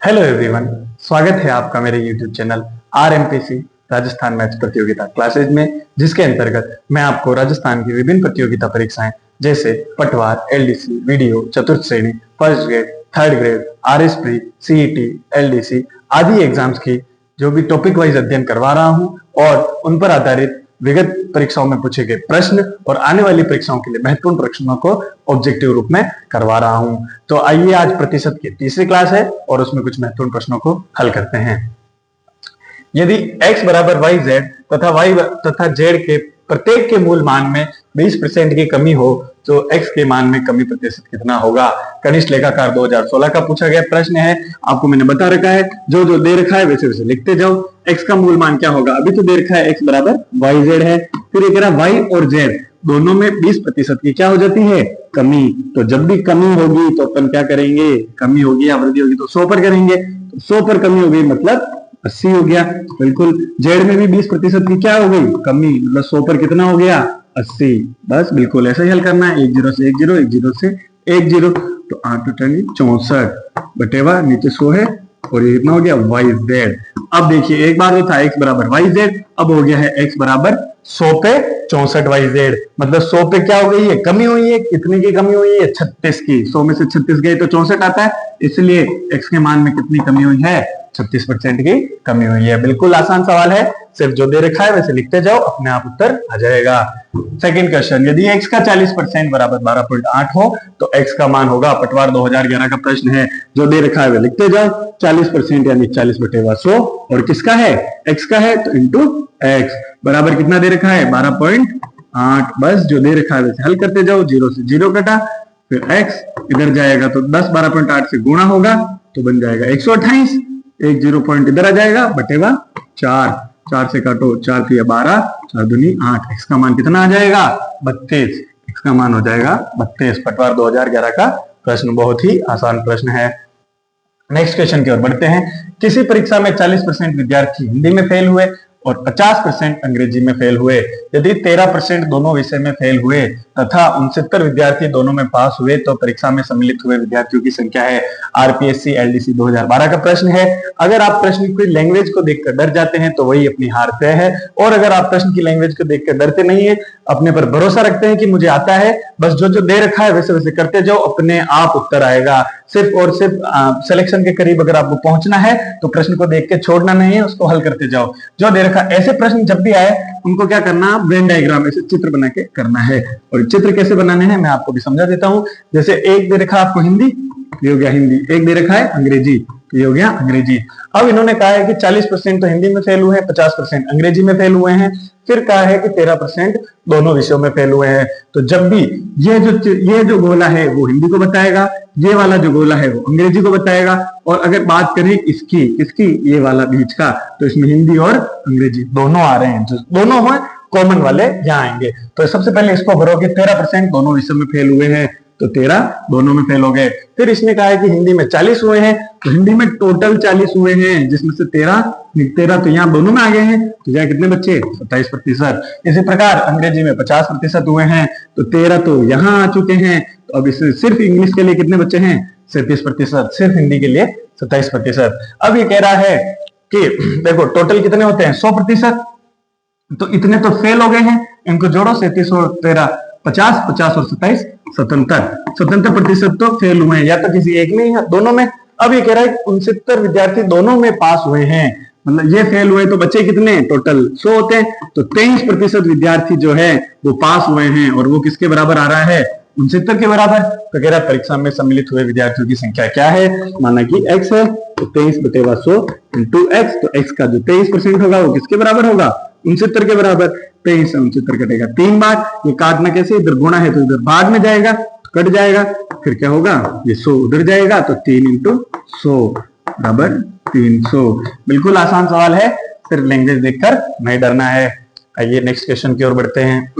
Hello everyone, स्वागत है आपका मेरे यूट्यूब चैनल आरएमपीसी राजस्थान मैथ्स प्रतियोगिता क्लासेज में, जिसके अंतर्गत मैं आपको राजस्थान की विभिन्न प्रतियोगिता परीक्षाएं जैसे पटवार, एलडीसी, वीडियो, चतुर्थ श्रेणी, first grade, third grade, RS pre, CET, LDC आदि एग्जाम्स की जो भी टॉपिक वाइज अध्ययन करवा रहा हूं और उन पर आधारित विगत परीक्षाओं में पूछे गए प्रश्न और आने वाली परीक्षाओं के लिए महत्वपूर्ण प्रश्नों को ऑब्जेक्टिव रूप में करवा रहा हूं। तो आइए, आज प्रतिशत की तीसरी क्लास है और उसमें कुछ महत्वपूर्ण प्रश्नों को हल करते हैं। यदि x बराबर वाई जेड तथा y तथा z के प्रत्येक के मूल मान में 20% की कमी हो तो x के मान में कमी प्रतिशत कितना होगा। कनिष्ठ लेखाकार 2016 का पूछा गया प्रश्न है। आपको मैंने बता रखा है, जो जो दे रखा है वैसे वैसे लिखते जाओ। x का मूल मान क्या होगा, अभी तो दे रखा है x बराबर वाई जेड है, फिर ये कह रहा y और z दोनों में 20% की क्या हो जाती है, कमी। तो जब भी कमी होगी तो अपन क्या करेंगे, कमी होगी या वृद्धि होगी तो 100 पर करेंगे। तो 100 पर कमी हो गई मतलब 80 हो गया। बिल्कुल, जेड में भी 20% की क्या हो गई, कमी, मतलब 100 पर कितना हो गया, 80। बस बिल्कुल ऐसा ही हल करना है, 10 से 10, 10 से 10। तो 8 64 बटेवा नीचे 100 है और ये कितना हो गया, वाई जेड। अब देखिए, एक बार तो था x बराबर वाई जेड, अब हो गया है x बराबर 100 पे 64 वाई जेड। मतलब 100 पे क्या हो गई है, कमी हुई है। कितने की कमी हुई है, 36 की। 100 में से 36 गए तो 64 आता है, इसलिए x के मान में कितनी कमी हुई है, 36% की कमी हुई है। बिल्कुल आसान सवाल है, सिर्फ जो दे रखा है वैसे लिखते जाओ, अपने आप उत्तर आ जाएगा। सेकंड क्वेश्चन, यदि x का 40% बराबर 12.8 हो तो x का मान होगा। पटवार 2011 का प्रश्न है, जो दे रखा है वे लिखते जाओ। 40% यानी 40/100 और किसका है, x का है, तो इंटू x बराबर कितना दे रखा है, 12.8। बस जो दे रखा है वैसे हल करते जाओ। 0 से 0 कटा, फिर x इधर जाएगा तो 10 12.8 से गुणा होगा तो बन जाएगा 128। एक 0 पॉइंट इधर आ जाएगा, बटेवा 4, 4 से काटो, 4 3 12, 4 दूनी 8। x का मान कितना आ जाएगा, 32। x का मान हो जाएगा 32। पटवार 2011 का प्रश्न बहुत ही आसान प्रश्न है। नेक्स्ट क्वेश्चन की ओर बढ़ते हैं। किसी परीक्षा में 40% विद्यार्थी हिंदी में फेल हुए और 50% अंग्रेजी में फेल हुए। यदि 13% दोनों विषय में फेल हुए तथा 69 विद्यार्थी दोनों में पास हुए तो परीक्षा में सम्मिलित हुए विद्यार्थियों की संख्या है। आरपीएससी एलडीसी 2012 का प्रश्न है। अगर आप प्रश्न की लैंग्वेज को देखकर डर जाते हैं तो वही अपनी हार तय है, और अगर आप प्रश्न की लैंग्वेज को देखकर डरते नहीं है, अपने पर भरोसा रखते हैं कि मुझे आता है, बस जो जो दे रखा है वैसे वैसे करते जाओ, अपने आप उत्तर आएगा। सिर्फ और सिर्फ सिलेक्शन के करीब अगर आपको पहुंचना है तो प्रश्न को देख के छोड़ना नहीं है, उसको हल करते जाओ। जो दे रखा, ऐसे प्रश्न जब भी आए उनको क्या करना, ब्रेन डायग्राम ऐसे चित्र बना के करना है। और चित्र कैसे बनाने हैं मैं आपको भी समझा देता हूं। जैसे एक दे रखा आपको हिंदी, ये हो गया हिंदी। एक दे रखा है अंग्रेजी, ये हो गया अंग्रेजी। अब इन्होंने कहा है कि 40% तो हिंदी में फेल हुए हैं, 50% अंग्रेजी में फेल हुए हैं, फिर कहा है कि 13% दोनों विषयों में फेल हुए हैं। तो जब भी ये जो गोला है वो हिंदी को बताएगा, ये वाला जो गोला है वो अंग्रेजी को बताएगा। और अगर बात करें इसकी ये वाला बीच का, तो इसमें हिंदी और अंग्रेजी दोनों आ रहे हैं। जो दोनों हैं कॉमन वाले यहाँ आएंगे। तो सबसे पहले इसको भरोगे, 13% दोनों विषय में फेल हुए हैं, तो 13 दोनों में फेल हो गए। फिर इसने कहा है कि हिंदी में 40 हुए हैं, तो हिंदी में टोटल 40 हुए हैं, जिसमें से 13 तो यहाँ दोनों में आ गए हैं, तो यहाँ कितने बच्चे, 27%। इसी प्रकार अंग्रेजी में 50% हुए हैं, तो 13 तो यहाँ आ चुके हैं। तो अब इसमें सिर्फ इंग्लिश के लिए कितने बच्चे हैं, 37%। सिर्फ हिंदी के लिए 27%। अब ये कह रहा है कि देखो टोटल कितने होते हैं, 100%, तो इतने तो फेल हो गए हैं, इनको जोड़ो, 37 और 13 50, 50 और 27 77% तो फेल हुए हैं, या तो किसी एक में या दोनों में। अब ये कह रहा है 69 विद्यार्थी दोनों में पास हुए हैं, मतलब ये फेल हुए तो बच्चे कितने, टोटल 100 होते हैं। तो 23% विद्यार्थी जो है वो पास हुए हैं, और वो किसके बराबर आ रहा है, 69 के बराबर। तो कह रहा है परीक्षा में सम्मिलित हुए विद्यार्थियों की संख्या क्या है, माना कि x है, तो 23/100 इंटू x। तो x का जो 23% होगा वो किसके बराबर होगा, 69 के बराबर। 23 से 69 कटेगा 3 बार, ये काटना कैसे, इधर गुणा है तो इधर भाग में जाएगा, कट जाएगा, फिर क्या होगा, ये 100 उधर जाएगा, तो 3 इंटू 100 बराबर 300। बिल्कुल आसान सवाल है, सिर्फ लैंग्वेज देखकर नहीं डरना है। आइए नेक्स्ट क्वेश्चन की ओर बढ़ते हैं।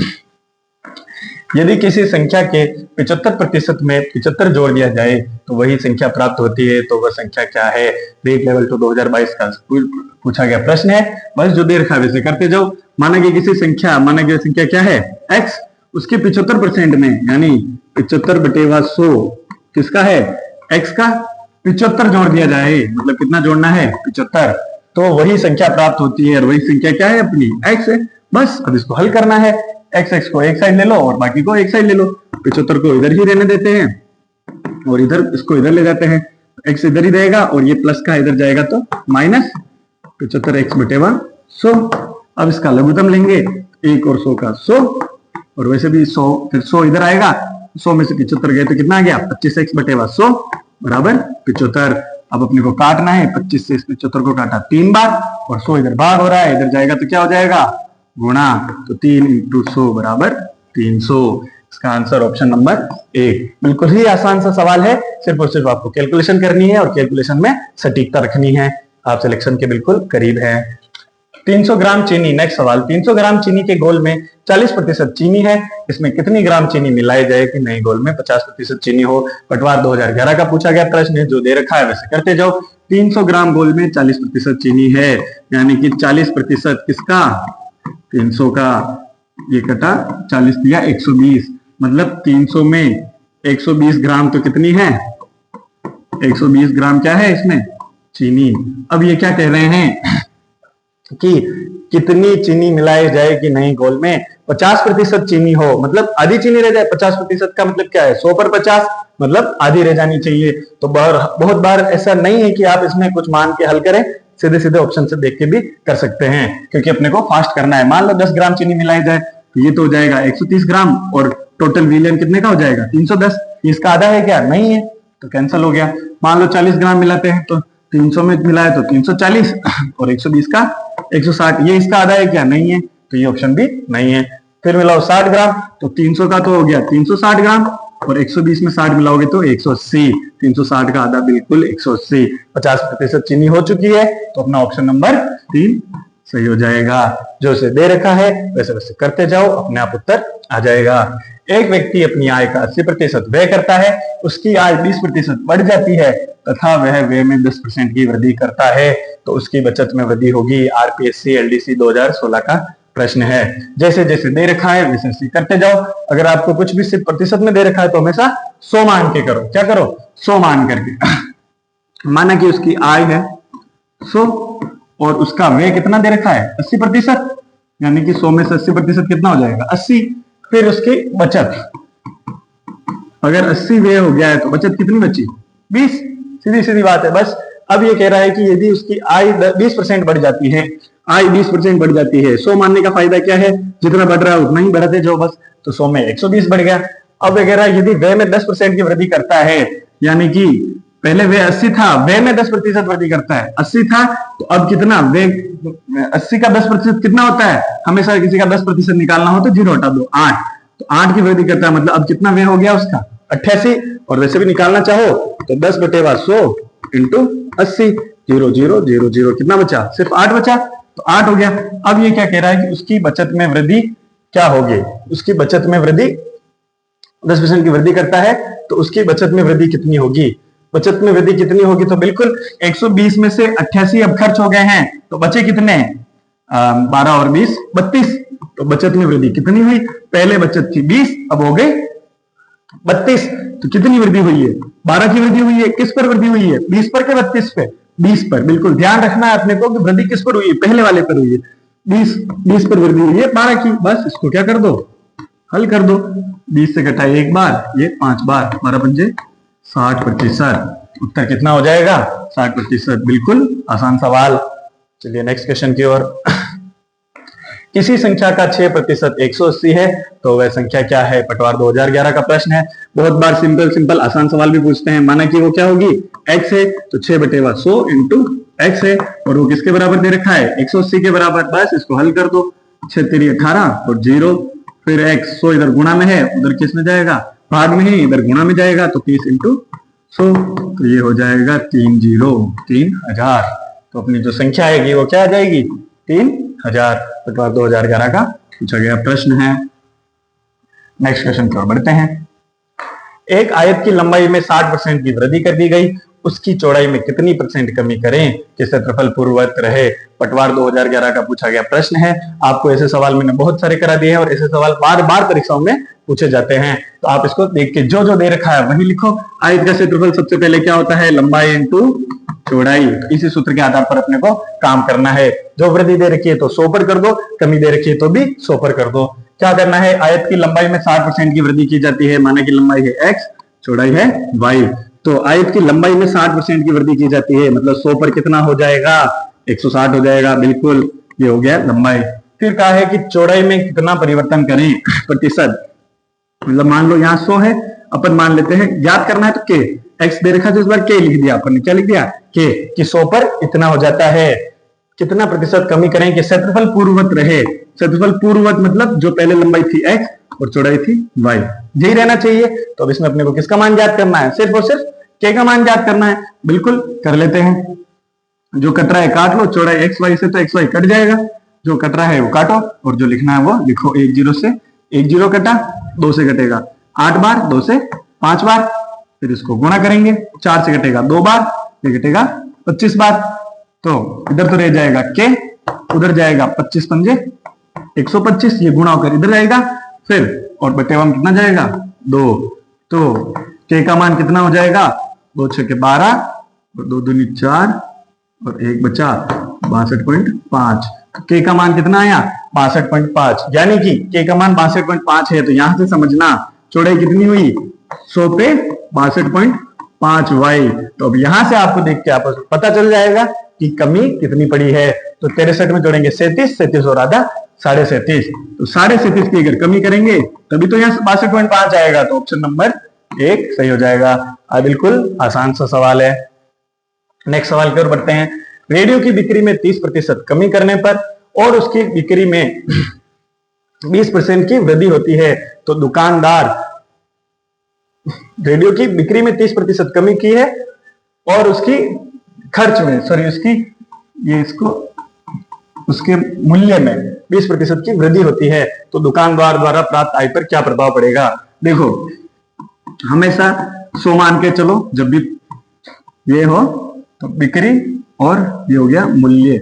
यदि किसी संख्या के 75% में 75 जोड़ दिया जाए तो वही संख्या प्राप्त होती है, तो वह संख्या क्या है। रीट लेवल 2 2022 का पूछा गया प्रश्न है। बस जो दे रखा है वैसे करते जाओ। माना कि संख्या क्या है, x, उसके 75% में यानी 75/100 किसका है, x का, 75 जोड़ दिया जाए, मतलब कितना जोड़ना है 75, तो वही संख्या प्राप्त होती है। और वही संख्या क्या है अपनी x है। बस अब इसको हल करना है। x को एक साइड ले लो और बाकी को एक साइड ले लो। 75 को इधर ही रहने देते हैं और इधर इसको इधर ले जाते हैं। x इधर ही रहेगा और ये प्लस का इधर जाएगा तो माइनस 75x बटे 100। अब इसका लघुत्तम लेंगे 1 और 100 का 100, और वैसे भी 100, फिर 100 इधर आएगा, 100 में से 75 गए तो कितना आ गया 25x बटे 100 बराबर 75। अब अपने को काटना है, 25 से 75 को काटा 3 बार और 100 इधर भाग हो रहा है, इधर जाएगा तो क्या हो जाएगा गुणा, तो 3 × 100 बराबर 300। इसका आंसर ऑप्शन नंबर 1। बिल्कुल ही आसान सा सवाल है, सिर्फ और सिर्फ आपको कैलकुलेशन करनी है और कैलकुलेशन में सटीकता रखनी है। आप सिलेक्शन के बिल्कुल करीब है। 300 ग्राम चीनी, नेक्स्ट सवाल। 300 ग्राम चीनी के घोल में 40% चीनी है, इसमें कितनी ग्राम चीनी मिलाई जाए कि नई घोल में 50% चीनी हो। पटवार 2011 का पूछा गया प्रश्न है, जो दे रखा है वैसे करते जाओ। 300 ग्राम घोल में 40% चीनी है, यानी कि 40% किसका 300 का, ये कटा 40 दिया 120, मतलब 300 में 120 ग्राम तो कितनी है 120 ग्राम क्या है इसमें चीनी। अब ये क्या कह रहे हैं कि कितनी चीनी मिलाई जाए कि नहीं घोल में 50% चीनी हो, मतलब आधी चीनी रह जाए। 50% का मतलब क्या है 100 पर 50, मतलब आधी रह जानी चाहिए। तो बहुत बार ऐसा नहीं है कि आप इसमें कुछ मान के हल करें, सीधे सीधे ऑप्शन से देख के भी कर सकते हैं, क्योंकि अपने को फास्ट करना है। मान लो 10 ग्राम चीनी मिलाई जाए तो ये तो हो जाएगा 130 ग्राम और टोटल विलियन कितने का हो जाएगा 310। इसका आधा है क्या, नहीं है, तो कैंसिल हो गया। मान लो 40 ग्राम मिलाते हैं तो 300 में मिलाए तो 340 और 120 का 160, ये इसका आधा है क्या, नहीं है, तो ये ऑप्शन भी नहीं है। फिर मिलाओ 60 ग्राम तो 300 का तो हो गया 360 ग्राम और 120 में 60 मिलाओगे तो 180। 360 का आधा बिल्कुल 180। 50% चीनी हो चुकी है, तो अपना ऑप्शन नंबर 3 सही हो जाएगा। जो इसे दे रखा है वैसे वैसे करते जाओ, अपने आप उत्तर आ जाएगा। एक व्यक्ति अपनी आय का 80% व्यय करता है, उसकी आय 20% बढ़ जाती है तथा वह व्यय में 10% की वृद्धि करता है, तो उसकी बचत में वृद्धि होगी। आरपीएससी एलडीसी 2016 का प्रश्न है। जैसे जैसे दे रखा है वैसे वैसे करते जाओ। अगर आपको कुछ भी सिर्फ प्रतिशत में दे रखा है तो हमेशा 100 मान के करो। क्या करो 100 मान करके। माना कि उसकी आय है 100 और उसका व्यय कितना दे रखा है 80%, यानी कि 100 में से 80% कितना हो जाएगा 80। फिर उसकी बचत, अगर 80 व्यय हो गया है तो बचत कितनी बची 20। सीधी सीधी बात है बस। अब ये कह रहा है कि यदि उसकी आय 20% बढ़ जाती है, आय 20% बढ़ जाती है, 100 मानने का फायदा क्या है, जितना बढ़ रहा है उतना ही बढ़ाते जाओ बस। तो 100 में 120 बढ़ गया। अब वगैरह यदि व्यय में 10% की वृद्धि करता है, यानी कि पहले व्यय 80 था, व्यय में 10% वृद्धि करता है, 80 था तो अब कितना व्यय 80 का 10% कितना होता है, हमेशा किसी का 10% निकालना हो तो 0 हटा दो 8, तो 8 की वृद्धि करता है, मतलब अब कितना व्यय हो गया उसका 88। और वैसे भी निकालना चाहो तो 10/100 इंटू 80, 0 0 0 0 कितना बचा सिर्फ 8 बचा, तो 8 हो गया। अब ये क्या कह रहा है कि उसकी बचत में वृद्धि क्या होगी, उसकी बचत में वृद्धि 10% की वृद्धि करता है तो उसकी बचत में वृद्धि कितनी होगी। बचत में वृद्धि कितनी होगी, तो बिल्कुल 120 में से 88 अब खर्च हो गए हैं तो बचे कितने 12 और 20 32। तो बचत में वृद्धि कितनी हुई, पहले बचत थी 20 अब हो गई 32, तो कितनी वृद्धि हुई है 12 की वृद्धि हुई है। किस पर वृद्धि हुई है 20 पर के 32 पे, 20 पर। बिल्कुल ध्यान रखना है अपने को कि वृद्धि किस पर हुई है, पहले वाले पर हुई है। 20 पर वृद्धि हुई है 12 की, बस इसको क्या कर दो हल कर दो। 20 से घटाए एक बार, ये 5 बार, 12 पंजे 60%। उत्तर कितना हो जाएगा 60%। बिल्कुल आसान सवाल। चलिए नेक्स्ट क्वेश्चन की ओर। किसी संख्या का 6% 180 है तो वह संख्या क्या है। पटवार 2011 का प्रश्न है। बहुत बार सिंपल आसान सवाल भी पूछते हैं। माना कि वो क्या होगी x है तो 6/100 इंटू x है और वो किसके बराबर दे रखा है 180 के बराबर। बस इसको हल कर दो, 6 3 18 और 0, फिर x 100 इधर गुणा में है उधर किस में जाएगा भाग में है, इधर गुणा में जाएगा तो 30 इंटू 100, तो ये हो जाएगा 3000। तो अपनी जो संख्या आएगी वो क्या आ जाएगी 3000। पटवार 2011 का पूछा गया प्रश्न है। नेक्स्ट क्वेश्चन की ओर बढ़ते हैं। एक आयत की लंबाई में 60% की वृद्धि कर दी गई, उसकी चौड़ाई में कितनी % कमी करें कि क्षेत्रफल पूर्ववत रहे। पटवार 2011 का पूछा गया प्रश्न है। आपको ऐसे सवाल मैंने बहुत सारे करा दिए हैं और ऐसे सवाल बार बार परीक्षाओं में पूछे जाते हैं। तो आप इसको देख के जो जो दे रखा है वही लिखो। आयत का क्षेत्रफल सबसे पहले क्या होता है, लंबाई इंटू चौड़ाई। इसी सूत्र के आधार पर अपने को काम करना है। जो वृद्धि दे रखी है तो 100 पर कर दो, कमी दे रखी है तो भी 100 पर कर दो। क्या करना है, आयत की लंबाई में 60% की वृद्धि की जाती है। माना की लंबाई है x, चौड़ाई है y, तो आयत की लंबाई में 60% की वृद्धि की जाती है, मतलब 100 पर कितना हो जाएगा, 160 हो जाएगा। बिल्कुल, ये हो गया लंबाई। फिर कहा है कि चौड़ाई में कितना परिवर्तन करें, प्रतिशत। मतलब मान लो यहाँ 100 है, अपन मान लेते हैं, याद करना है तो के, x दे रखा है तो इस बार के लिख दिया अपन ने। क्या लिख दिया, के, कि 100 पर इतना हो जाता है। कितना प्रतिशत कमी करें कि क्षेत्रफल पूर्ववत रहे। क्षेत्रफल पूर्ववत मतलब जो पहले लंबाई थी x और चौड़ाई थी y, यही रहना चाहिए। तो अब इसमें अपने को किसका मान ज्ञात करना है, सिर्फ और सिर्फ के का मान ज्ञात करना है। बिल्कुल कर लेते हैं। जो कट रहा है काट लो, चौड़ाई एक्स वाई से तो एक्स वाई कट जाएगा, जो कट रहा है वो काटो और जो लिखना है वो लिखो। 1 0 से 1 0 कटा, 2 से कटेगा 8 बार, 2 से 5 बार, फिर इसको गुणा करेंगे, 4 से कटेगा 2 बार, फिर कटेगा 25 बार। तो इधर तो रह जाएगा के, उधर जाएगा 25 पंजे 125, ये गुणा होकर इधर जाएगा, फिर और बटेवा में कितना जाएगा 2। तो के का मान कितना हो जाएगा, 2 6 12 और 2 दूनी 4 और 1 बचा 62.5। के का मान कितना आया 62.5, यानी कि के का मान 62.5 है। तो यहां से समझना चौड़ाई कितनी हुई, 100 पे 62.5 वाई। तो अब यहां से आपको देख के आपको पता चल जाएगा कि कमी कितनी पड़ी है। तो 63 में जोड़ेंगे 37, 37 और आधा 37.5। तो 37.5 की अगर कमी करेंगे तभी तो यहाँ 62.5 आएगा। तो ऑप्शन नंबर 1 सही हो जाएगा। बिल्कुल आसान सा सवाल है। नेक्स्ट सवाल की ओर बढ़ते हैं। रेडियो की बिक्री में 30% कमी करने पर और उसकी बिक्री में 20% की वृद्धि होती है तो दुकानदार, रेडियो की बिक्री में 30% कमी की है और उसकी खर्च में, सॉरी उसकी, ये इसको, उसके मूल्य में 20% की वृद्धि होती है तो दुकानदार द्वारा प्राप्त आय पर क्या प्रभाव पड़ेगा। देखो हमेशा 100 मान के चलो, जब भी ये हो तो बिक्री और ये हो गया मूल्य।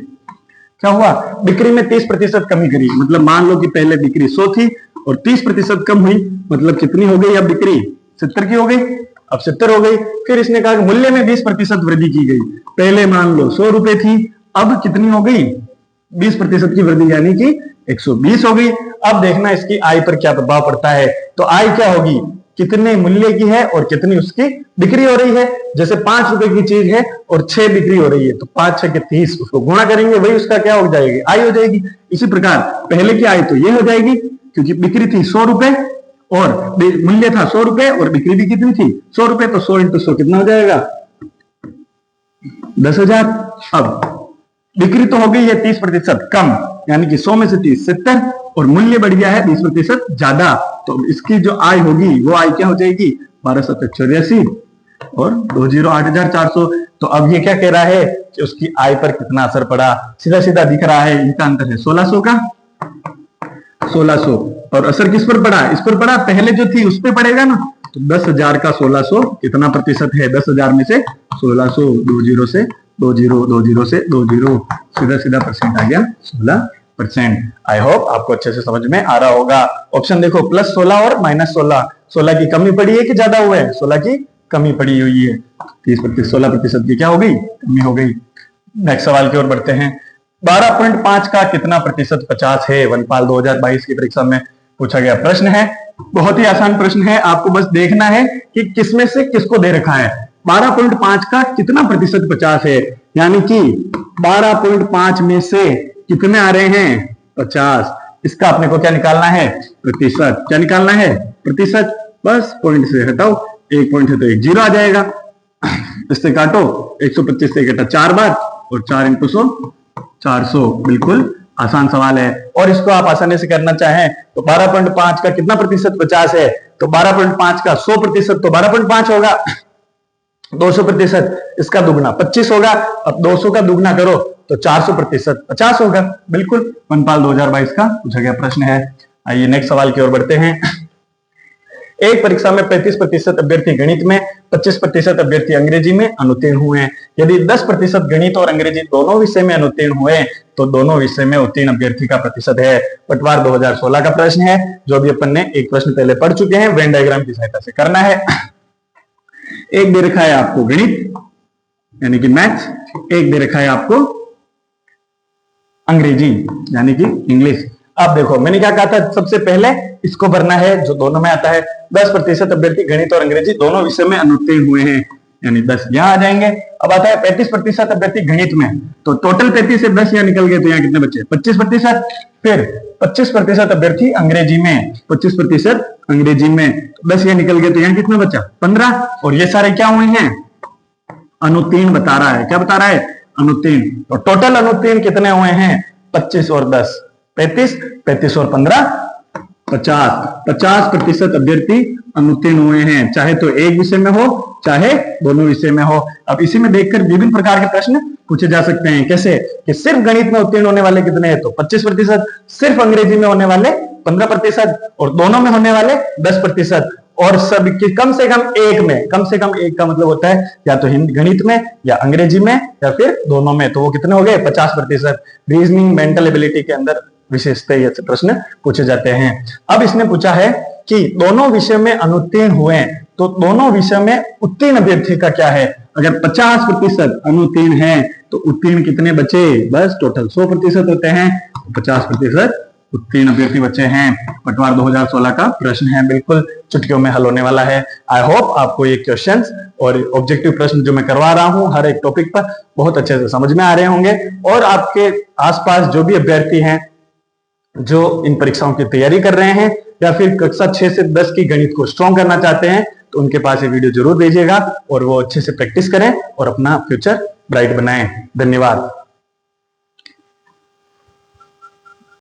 क्या हुआ, बिक्री में 30% कमी करी, मतलब मान लो कि पहले बिक्री 100 थी और 30% कम हुई, मतलब कितनी हो गई, अब बिक्री 70 की हो गई, अब 70 हो गई। फिर इसने कहा कि मूल्य में 20% वृद्धि की गई। पहले मान लो 100 रुपए थी, अब कितनी हो गई, 20% की वृद्धि, यानी कि 120 हो गई। अब देखना इसकी आय पर क्या प्रभाव पड़ता है। तो आय क्या होगी, कितने मूल्य की है और कितनी उसकी बिक्री हो रही है। जैसे 5 रुपए की चीज है और 6 बिक्री हो रही है, तो 5 6 30, उसको गुणा करेंगे, वही उसका क्या हो जाएगी, आय हो जाएगी। इसी प्रकार पहले की आय तो ये हो जाएगी, क्योंकि बिक्री थी 100 रुपए और मूल्य था 100 रुपए और बिक्री भी कितनी थी 100 रुपए, तो 100 × 100 कितना हो जाएगा, 10,000। अब बिक्री तो हो गई है 30% कम, यानी कि 100 में से 30 70, और मूल्य बढ़ गया है 20% ज्यादा। तो इसकी जो आय होगी वो आय क्या हो जाएगी, 1284 और 20 8,400। तो अब ये क्या कह रहा है कि उसकी आय पर कितना असर पड़ा, सीधा सीधा दिख रहा है, इनका अंतर है 1600 का, 1600। और असर किस पर पड़ा, इस पर पड़ा, पहले जो थी उस पर पड़ेगा ना। तो 10,000 का 1600 कितना प्रतिशत है, 10,000 में से 1600, 20 से 20, 20 से 20, सीधा सीधा परसेंट आ गया 16%। आई होप आपको अच्छे से समझ में आ रहा होगा। ऑप्शन देखो, +16 और -16, 16 की कमी पड़ी है कि ज्यादा हुआ है, 16 की कमी पड़ी हुई है। 30%, 16% की क्या हो गई, कमी हो गई। नेक्स्ट सवाल की ओर बढ़ते हैं। 12.5 का कितना प्रतिशत 50 है, वनपाल 2022 की परीक्षा में पूछा गया प्रश्न है। बहुत ही आसान प्रश्न है, आपको बस देखना है कि किसमें से किसको दे रखा है। 12.5 का कितना प्रतिशत 50 है, यानी कि 12.5 में से कितने आ रहे हैं 50। इसका अपने को क्या निकालना है, प्रतिशत। क्या निकालना है, प्रतिशत। बस पॉइंट से हटाओ, 1 पॉइंट है तो 1 0 आ जाएगा, इससे काटो, 125 से कटा 4 बार और 4 × 100 400। बिल्कुल आसान सवाल है। और इसको आप आसानी से करना चाहें तो 12.5 का कितना प्रतिशत 50 है, तो 12.5 का 100% तो 12.5 होगा, 200% इसका दुगना 25 होगा। अब 200 का दुगना करो तो 400% 50 होगा। बिल्कुल वनपाल 2022 का पूछा गया प्रश्न है। आइए नेक्स्ट सवाल की ओर बढ़ते हैं। एक परीक्षा में 35% अभ्यर्थी गणित में, 25% अभ्यर्थी अंग्रेजी में अनुत्तीर्ण हुए हैं। यदि 10% गणित और अंग्रेजी दोनों विषय में अनुत्तीर्ण हुए तो दोनों विषय में उत्तीर्ण अभ्यर्थी का प्रतिशत है। पटवार 2016 का प्रश्न है, जो अभी अपन ने एक प्रश्न पहले पढ़ चुके हैं, वेन डायग्राम की सहायता से करना है। एक दे रखा है आपको गणित यानी कि मैथ्स, एक दे रखा है आपको अंग्रेजी यानी कि इंग्लिश। अब देखो मैंने क्या कहा था, सबसे पहले इसको भरना है जो दोनों में आता है। 10% अभ्यर्थी गणित और अंग्रेजी दोनों विषय में अनुत्तीर्ण हुए हैं, यानी 10 यहां आ जाएंगे। अब आता है 35% अभ्यर्थी गणित में, तो टोटल 35 से 10 यहां निकल गए, तो यहाँ कितने बचे? 25%। फिर 25% अभ्यर्थी अंग्रेजी में, 25% अंग्रेजी में 10 यहां निकल गए, तो यहाँ कितना बचा? 15। और ये सारे क्या हुए हैं? अनुत्तीर्ण बता रहा है। क्या बता रहा है? अनुत्तीर्ण। तो टोटल अनुत्तीर्ण कितने हुए हैं? 25 और 10 35, 35 और 15 50। 50% अभ्यर्थी अनुत्तीर्ण हुए हैं, चाहे तो एक विषय में हो चाहे दोनों विषय में हो। अब इसी में देखकर विभिन्न प्रकार के प्रश्न पूछे जा सकते हैं। कैसे? कि सिर्फ गणित में उत्तीर्ण होने वाले कितने हैं? तो 25%, सिर्फ अंग्रेजी में होने वाले 15% और दोनों में होने वाले 10%, और सब कम से कम एक में, कम से कम एक का मतलब होता है या तो हिंदी गणित में या अंग्रेजी में या फिर दोनों में, तो वो कितने हो गए? 50%। रीजनिंग, मेंटल एबिलिटी के अंदर विशेषतः ये प्रश्न पूछे जाते हैं। अब इसने पूछा है कि दोनों विषय में अनुत्तीर्ण हुए, तो दोनों विषय में उत्तीर्ण अभ्यर्थी का क्या है? अगर 50% अनुत्तीर्ण है तो उत्तीर्ण कितने बचे? बस टोटल 100% होते हैं, 50% उत्तीर्ण अभ्यर्थी बचे हैं। पटवार 2016 का प्रश्न है, बिल्कुल चुटकियों में हल होने वाला है। आई होप आपको ये क्वेश्चंस और ऑब्जेक्टिव प्रश्न जो मैं करवा रहा हूं हर एक टॉपिक पर बहुत अच्छे से समझ में आ रहे होंगे, और आपके आसपास जो भी अभ्यर्थी हैं जो इन परीक्षाओं की तैयारी कर रहे हैं या फिर कक्षा 6 से 10 की गणित को स्ट्रॉन्ग करना चाहते हैं, तो उनके पास ये वीडियो जरूर भेजिएगा और वो अच्छे से प्रैक्टिस करें और अपना फ्यूचर ब्राइट बनाएं। धन्यवाद।